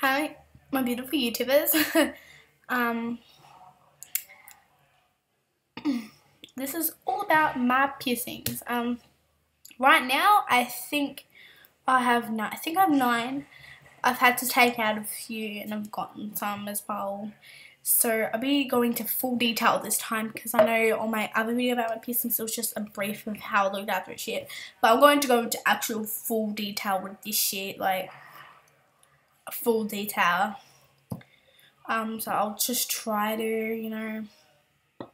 Hi, my beautiful YouTubers. um, this is all about my piercings. Right now I think I have nine. I think I have 9. I've had to take out a few, and I've gotten some as well. So I'll be going to full detail this time because I know on my other video about my piercings it was just a brief of how I looked after shit. But I'm going to go into actual full detail with this shit, like full detail. So I'll just try to, oh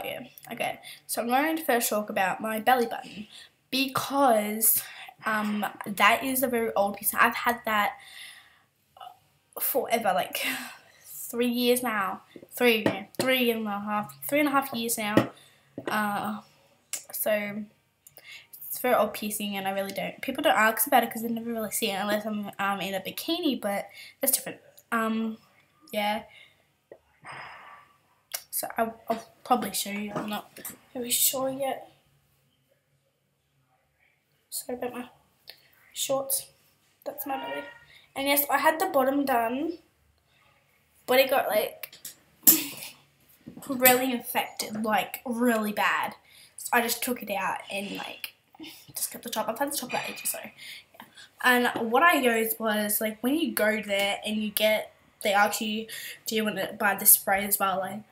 yeah, okay. So I'm going to first talk about my belly button because that is a very old piece. I've had that forever, like 3 years now. 3.5 years now. So it's a very old piercing, and I really don't. People don't ask about it because they never really see it unless I'm in a bikini, but that's different. Yeah. So I'll probably show you. I'm not very sure yet. Sorry about my shorts. That's my belly. And yes, I had the bottom done, but it got like really infected, like really bad. So I just took it out and like just kept the top. I've had the top for ages, so yeah. And what I used was like when you go there and they ask you, do you want to buy the spray as well, like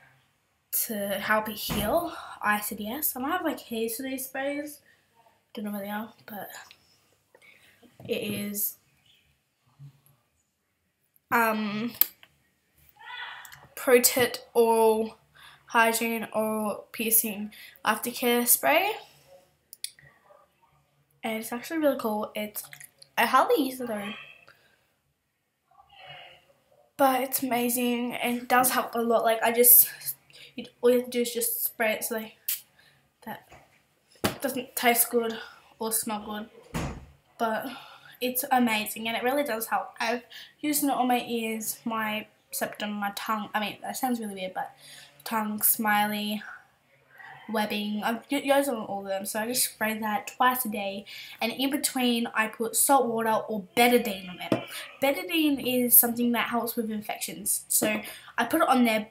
to help it heal? I said yes. I might have like heaps of these sprays. Don't know where they are, but it is Pro-Tit Oral Hygiene Oral Piercing Aftercare Spray, and it's actually really cool. I hardly use it though, but it's amazing and it does help a lot. Like all you have to do is just spray it so that doesn't taste good or smell good, but it's amazing and it really does help. I've used it on my ears, my septum, my tongue. I mean, that sounds really weird, but tongue, smiley, webbing. I've used it on all of them, so I just spray that twice a day, and in between I put salt water or betadine on it. Betadine is something that helps with infections, so I put it on there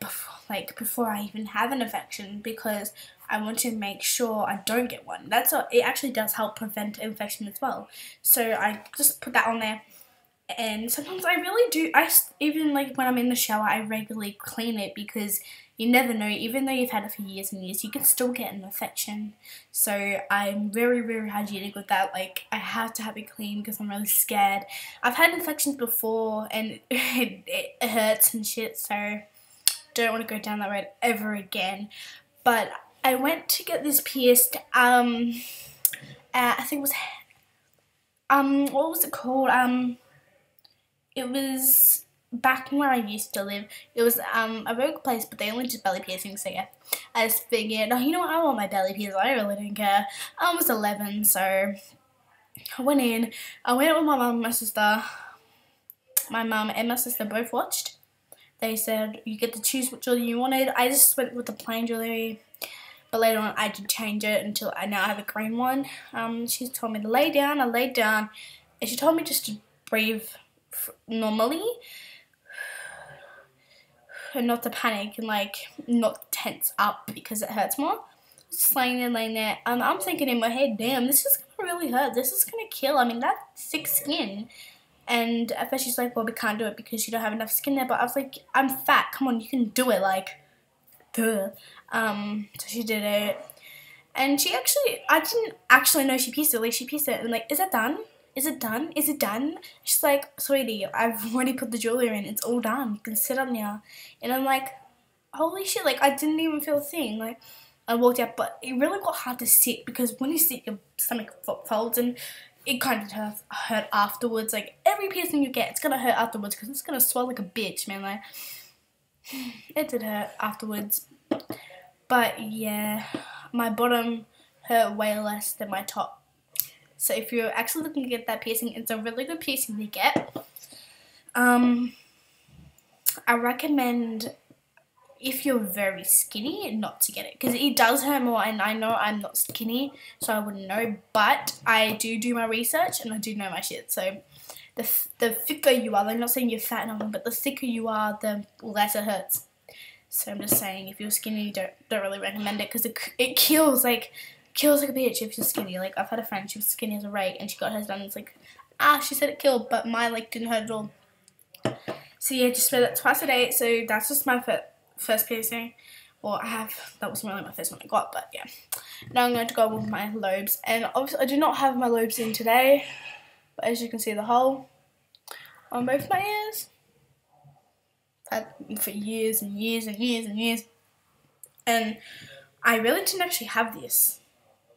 before I even have an infection because I want to make sure I don't get one. It actually does help prevent infection as well. So I just put that on there. And sometimes I really do, even like when I'm in the shower, I regularly clean it because you never know, even though you've had it for years and years, you can still get an infection. So I'm very, very hygienic with that. Like, I have to have it clean because I'm really scared. I've had infections before and it hurts and shit, so don't want to go down that road ever again. But I went to get this pierced, I think it was, what was it called? It was back where I used to live. It was a very good place, but they only did belly piercings, so yeah. I just figured, oh, you know what, I want my belly pierced. I really don't care. I was 11, so I went in. I went with my mum and my sister. My mum and my sister both watched. They said, you get to choose what jewelry you wanted. I just went with the plain jewelry, but later on I did change it until I now have a green one. She told me to lay down. I laid down, and she told me just to breathe normally and not to panic and like not tense up because it hurts more. Just laying there. I'm thinking in my head, damn, this is gonna really hurt. This is gonna kill. I mean, that's thick skin. And at first she's like, well, we can't do it because you don't have enough skin there. But I was like, I'm fat. Come on, you can do it. Like, duh. So she did it. And I didn't actually know she pieced it. Like, she pieced it and like, is it done? Is it done? Is it done? She's like, sweetie, I've already put the jewelry in. It's all done. You can sit up now. And I'm like, holy shit. Like, I didn't even feel a thing. Like, I walked out, but it really got hard to sit because when you sit, your stomach folds and it kind of hurt afterwards. Like, every piercing you get, it's going to hurt afterwards because it's going to swell like a bitch, man. Like, it did hurt afterwards. But, yeah, my bottom hurt way less than my top. So if you're actually looking to get that piercing, it's a really good piercing to get. I recommend, if you're very skinny, not to get it. Because it does hurt more, and I know I'm not skinny, so I wouldn't know. But I do my research, and I do know my shit. So the thicker you are, I'm not saying you're fat and all, but the thicker you are, the less it hurts. So I'm just saying, if you're skinny, don't really recommend it, because it kills like a bitch if you're skinny. Like, I've had a friend, she was skinny as a rake, and she got hers done, and it's like, she said it killed, but my like didn't hurt at all. So yeah, just wear that twice a day. So that's just my first piercing. Well, that wasn't really my first one I got, but yeah. Now I'm going to go with my lobes, and obviously I do not have my lobes in today, but as you can see, the hole on both my ears. I've had for years and years and years and years, and I really didn't actually have this.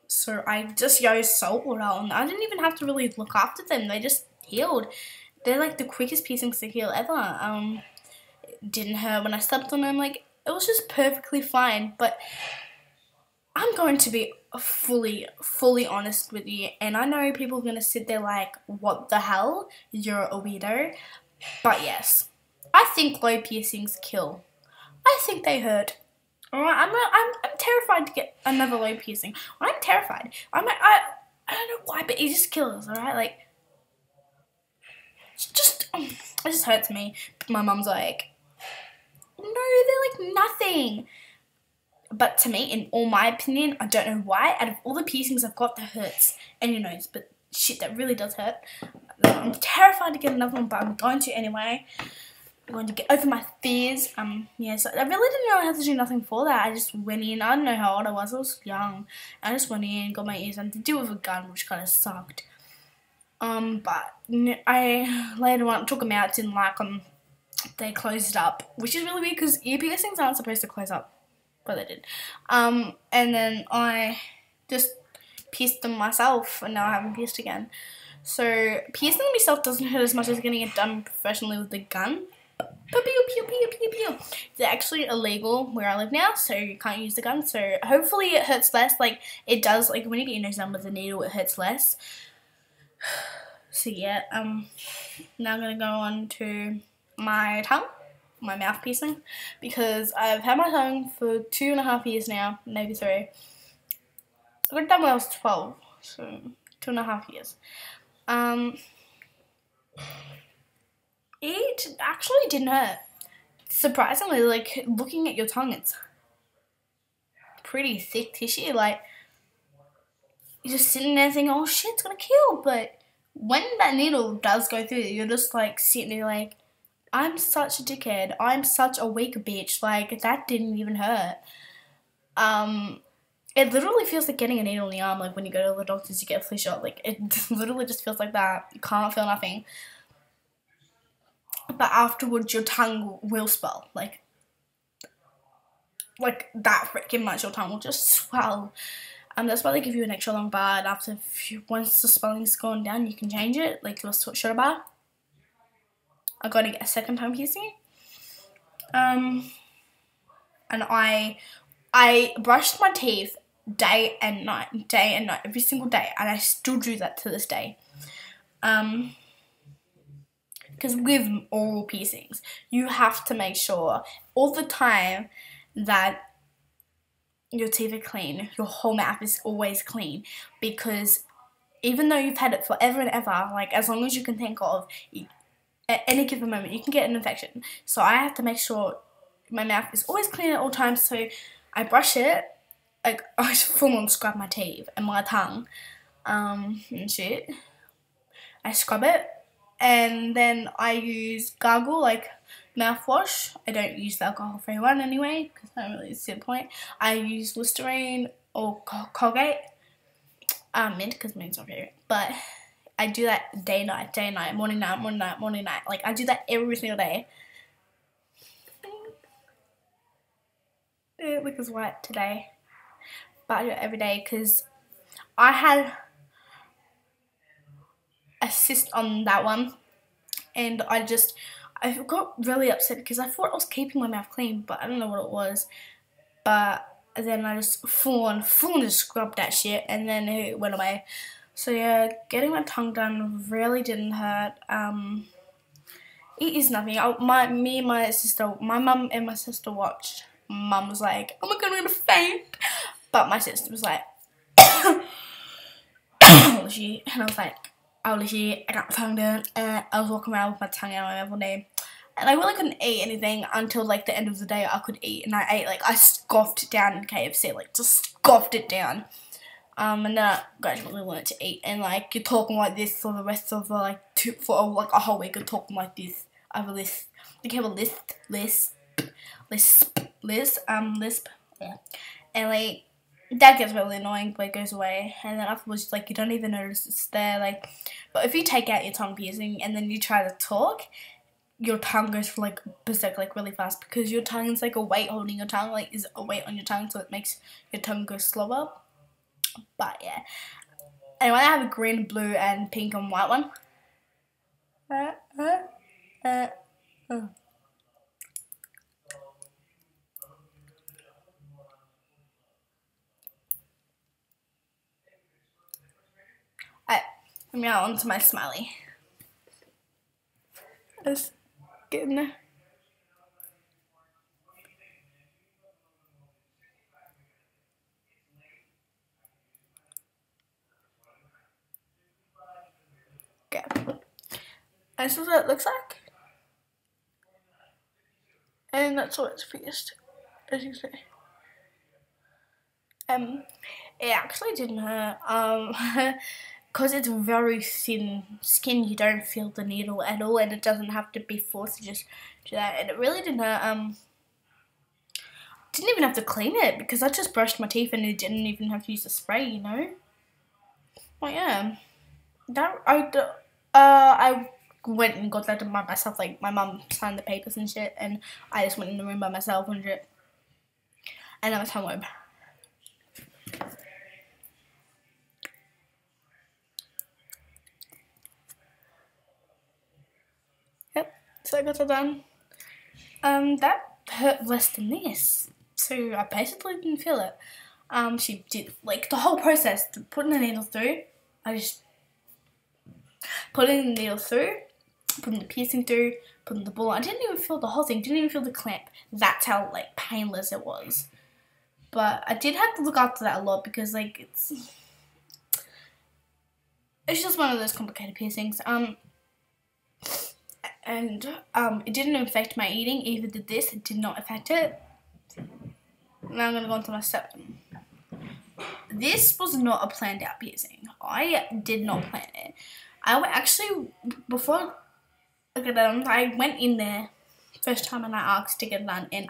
So I just used salt water, and I didn't even have to really look after them. They just healed. They're like the quickest piercings to heal ever. It didn't hurt when I stepped on them. Like, it was just perfectly fine. But I'm going to be fully honest with you, and I know people are gonna sit there like, what the hell? You're a weirdo. But yes, I think lobe piercings kill. I think they hurt. Alright, I'm terrified to get another lobe piercing. I'm terrified. I don't know why, but it just kills. Alright, like, it just hurts me. My mum's like, no, they're like nothing. But to me, in all my opinion, I don't know why, out of all the piercings I've got, that hurts. And your nose, but shit, that really does hurt. I'm terrified to get another one, but I'm going to anyway. I'm going to get over my fears. Yeah, so I really didn't know how to do nothing for that. I just went in. I don't know how old I was young. I just went in, got my ears done, to do with a gun, which kind of sucked. But I later on took them out, didn't like them. They closed up, which is really weird because ear piercings aren't supposed to close up, but they did. And then I just pierced them myself, and now I haven't pierced again. So piercing them yourself doesn't hurt as much as getting it done professionally with the gun. Pew, pew, pew, pew, pew. It's actually illegal where I live now, so you can't use the gun. So hopefully it hurts less. Like, it does. Like, when you get your nose done with a needle, it hurts less. So yeah, now I'm gonna go on to my tongue, my mouth piercing, because I've had my tongue for 2.5 years now, maybe 3. I got it done when I was 12, so 2.5 years. It actually didn't hurt. Surprisingly, like, looking at your tongue, it's pretty thick tissue. Like, you're just sitting there thinking, oh shit, it's gonna kill. But when that needle does go through, you're just like sitting there like, I'm such a dickhead. I'm such a weak bitch. Like, that didn't even hurt. It literally feels like getting a needle in the arm. Like, when you go to the doctors, you get a flu shot. Like, it literally just feels like that. You can't feel nothing. But afterwards, your tongue will swell. Like that freaking much. Your tongue will just swell. That's why they give you an extra long bar. And once the swelling's gone down, you can change it. Like your shoulder bar. I got to get a second time piercing. And I brushed my teeth day and night, every single day, and I still do that to this day. Because with oral piercings, you have to make sure all the time that your teeth are clean, your whole mouth is always clean, because even though you've had it forever and ever, like, as long as you can think of, at any given moment, you can get an infection. So I have to make sure my mouth is always clean at all times. So I brush it, like, I full on scrub my teeth and my tongue, and shit. I scrub it, and then I use gargle, like mouthwash. I don't use the alcohol-free one anyway, because I don't really see the point. I use Listerine or Colgate, mint, because mint's my favourite, but I do that day, night, morning, night. Like, I do that every single day. It looks white today, but I do it every day because I had a cyst on that one, and I got really upset because I thought I was keeping my mouth clean, but I don't know what it was. But then I just full on just scrubbed that shit, and then it went away. So yeah, getting my tongue done really didn't hurt. It is nothing. My mum and my sister watched. Mum was like, oh my god, I'm gonna faint. But my sister was like, and I was like, I got my tongue down and I was walking around with my tongue out every day. And I really couldn't eat anything until like the end of the day I could eat. And I ate, like, I scoffed it down in KFC, like just scoffed it down. And then I gradually learned to eat. And like, you're talking like this for the rest of the for a whole week. You're talking like this. I have a list. Like, you have a lisp. Yeah. And like, that gets really annoying, but it goes away. And then afterwards, like, you don't even notice it's there. Like, but if you take out your tongue piercing and then you try to talk, your tongue goes for like berserk, like really fast, because your tongue is like a weight holding your tongue, like is a weight on your tongue, so it makes your tongue go slower. But yeah. Anyway, I have a green, blue, and pink and white one. I'm now onto my smiley. Let's get in there. Okay. This is what it looks like. And that's what it's pierced, as you see. It actually didn't hurt. Because it's very thin skin, you don't feel the needle at all, and it doesn't have to be forced to just do that. And it really didn't hurt. Didn't even have to clean it, because I just brushed my teeth and it didn't even have to use the spray, you know. Well, yeah. I went and got that done by myself. Like, my mum signed the papers and shit, and I just went in the room by myself and shit. And I was hungover. Yep, so I got that done. That hurt less than this, so I basically didn't feel it. She did, like, the whole process, putting the needle through, I just putting the needle through, putting the piercing through, putting the ball. I didn't even feel the whole thing, didn't even feel the clamp. That's how, like, painless it was. But I did have to look after that a lot, because, like, it's just one of those complicated piercings. And it didn't affect my eating, either did this, it did not affect it. Now I'm going to go on to my septum. This was not a planned out piercing. I did not plan it. Before I got it done, I went in there first time and I asked to get it done, and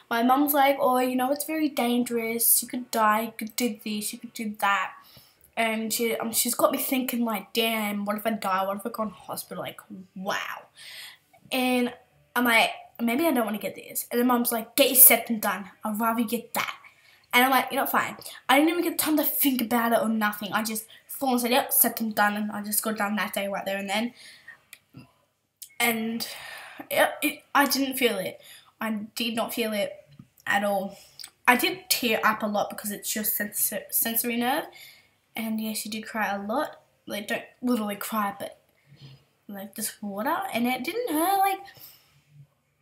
my mum's like, oh, you know, it's very dangerous, you could die, you could do this, you could do that. And she's got me thinking, like, damn, what if I die? What if I go in hospital? Like, wow. And I'm like, maybe I don't want to get this. And then Mum's like, get your septum done. I'd rather get that. And I'm like, you know, fine. I didn't even get time to think about it or nothing. I just thought and said, yep, septum done. And I just got it done that day right there and then. And I didn't feel it. I did not feel it at all. I did tear up a lot because it's just sensory nerve. And yes, you did cry a lot. Like, don't literally cry, but like just water. And it didn't hurt. Like,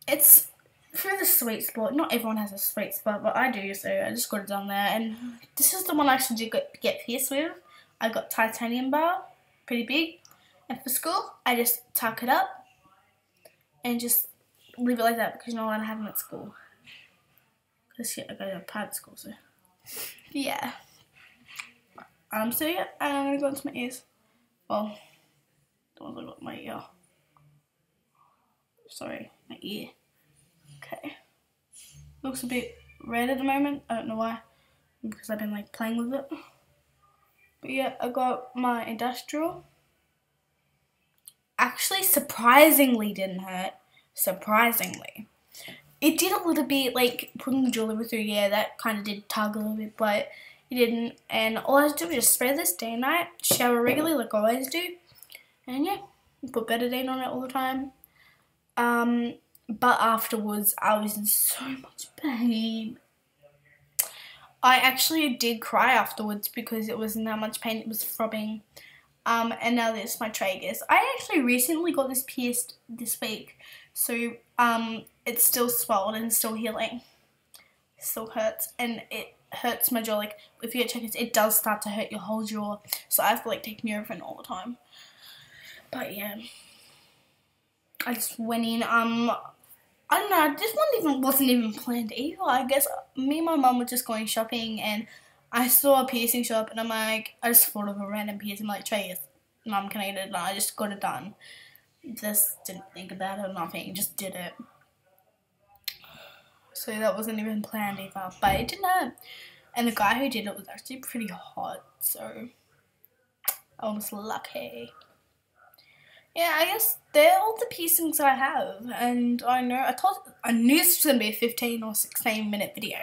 it's for the sweet spot. Not everyone has a sweet spot, but I do. So I just got it done there. And this is the one I actually did get pierced with. I got titanium bar, pretty big. And for school, I just tuck it up and just leave it like that, because you're not allowed to have them at school. Because I go to a private school, so yeah. So yeah, I'm gonna go into my ears. Well, the ones I got in my ear. Sorry, my ear. Okay. Looks a bit red at the moment. I don't know why. Because I've been like playing with it. But yeah, I got my industrial. Actually, surprisingly didn't hurt. Surprisingly. It did a little bit, like, putting the jewelry through, yeah, that kind of did tug a little bit, but it didn't. And all I had to do was just spray this day and night, shower regularly like I always do, and yeah, put betadine on it all the time. But afterwards, I was in so much pain. I actually did cry afterwards because it was in that much pain. It was throbbing. And now this is my tragus. I actually recently got this pierced this week, so it's still swollen and still healing. It still hurts, and it hurts my jaw. Like, if you get checked, it does start to hurt your whole jaw, so I have to like take Nurofen all the time. But yeah, I just went in. I don't know. This one wasn't even planned either. I guess me and my mum were just going shopping, and I saw a piercing shop, and I'm like, I just thought of a random piercing. I'm like, Trey, Mum, can I get it done? I just got it done. Just didn't think about it or nothing. Just did it. So that wasn't even planned either. But it did not. And the guy who did it was actually pretty hot. So I was lucky. Yeah, I guess they're all the piercings I have. And I knew this was going to be a 15 or 16 minute video.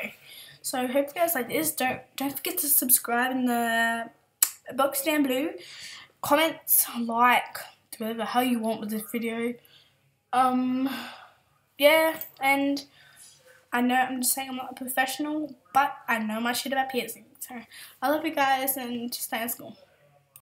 So I hope you guys like this. Don't forget to subscribe in the box down below. Comments, like, do whatever hell you want with this video. Yeah, and I know I'm just saying I'm not a professional, but I know my shit about piercing. So I love you guys, and just stay in school.